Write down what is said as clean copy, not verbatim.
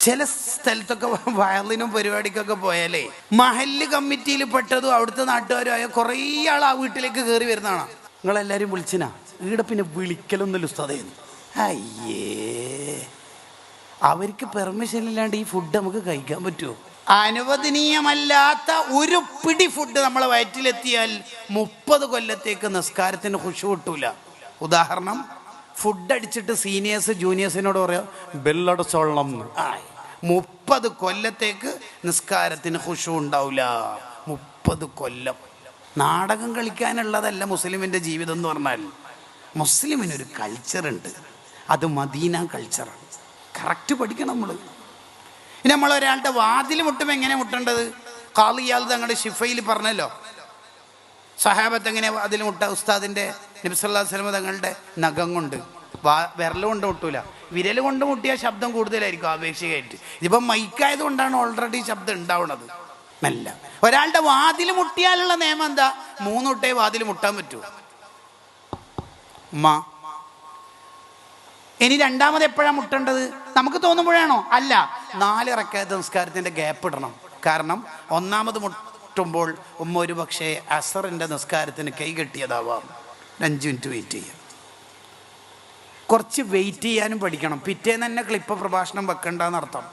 ചില സ്ഥലത്തൊക്കെ വയലിനും പരിപാടിക്കൊക്കെ പോയാലേ മഹല്ല് കമ്മിറ്റിയിൽ പെട്ടതും അവിടുത്തെ നാട്ടുകാരുമായ കുറേ ആൾ ആ വീട്ടിലേക്ക് കയറി വരുന്നതാണ്. നിങ്ങളെല്ലാവരും വിളിച്ചിനാ ഈടെ പിന്നെ വിളിക്കലൊന്നുമില്ല ഉസ്താദേന്ന്. അയ്യേ, അവർക്ക് പെർമിഷൻ ഇല്ലാണ്ട് ഈ ഫുഡ് നമുക്ക് കഴിക്കാൻ പറ്റുമോ? അനുവദനീയമല്ലാത്ത ഒരു പിടി ഫുഡ് നമ്മളെ വയറ്റിലെത്തിയാൽ 30 കൊല്ലത്തേക്ക് നിസ്കാരത്തിന് ഖുശൂ കിട്ടൂല. ഉദാഹരണം, ഫുഡ് അടിച്ചിട്ട് സീനിയേഴ്സ് ജൂനിയേഴ്സിനോട് പറയാം ബെല്ലടച്ചോളണം. 30 കൊല്ലത്തേക്ക് നിസ്കാരത്തിന് ഖുശൂ ഉണ്ടാവില്ല. 30 കൊല്ലം. നാടകം കളിക്കാനുള്ളതല്ല മുസ്ലിമിൻ്റെ ജീവിതം എന്ന് പറഞ്ഞാൽ. മുസ്ലിമിനൊരു കൾച്ചറുണ്ട്, അത് മദീന കൾച്ചറാണ്. കറക്റ്റ് പഠിക്കണം നമ്മൾ. ഇനി നമ്മളൊരാളുടെ വാതിൽ മുട്ടുമ്പോൾ എങ്ങനെ മുട്ടേണ്ടത്? ഖാളിയാൽ തങ്ങളുടെ ഷിഫയിൽ പറഞ്ഞല്ലോ, സഹാബത്ത് എങ്ങനെ വാതിൽ മുട്ട? ഉസ്താദിൻ്റെ നബി സല്ലല്ലാഹു അലൈഹി വസല്ലം തങ്ങളുടെ നഖം കൊണ്ട്, വിരൽ കൊണ്ട് മുട്ടൂല. വിരൽ കൊണ്ട് മുട്ടിയാൽ ശബ്ദം കൂടുതലായിരിക്കും ആപേക്ഷികമായിട്ട്. ഇതിപ്പം മൈക്കായത് കൊണ്ടാണ് ഓൾറെഡി ശബ്ദം ഉണ്ടാവുന്നത്. നല്ല ഒരാളുടെ വാതിൽ മുട്ടിയാലുള്ള നിയമം എന്താ? 3 തൊട്ടേ വാതിൽ മുട്ടാൻ പറ്റൂ. ഇനി രണ്ടാമത് എപ്പോഴാണ് മുട്ടേണ്ടത്? നമുക്ക് തോന്നുമ്പോഴാണോ? അല്ല, 4 റക്അത്ത് നിസ്കാരത്തിൻ്റെ ഗ്യാപ്പ് ഇടണം. കാരണം ഒന്നാമത് മുട്ടുമ്പോൾ ഒരു പക്ഷേ അസറിൻ്റെ നിസ്കാരത്തിന് കൈ കെട്ടിയതാവാം. 5 മിനിറ്റ് വെയിറ്റ് ചെയ്യാം. കുറച്ച് വെയിറ്റ് ചെയ്യാനും പഠിക്കണം. പിറ്റേന്ന് തന്നെ ക്ലിപ്പ് പ്രഭാഷണം വെക്കണ്ടെന്നർത്ഥം.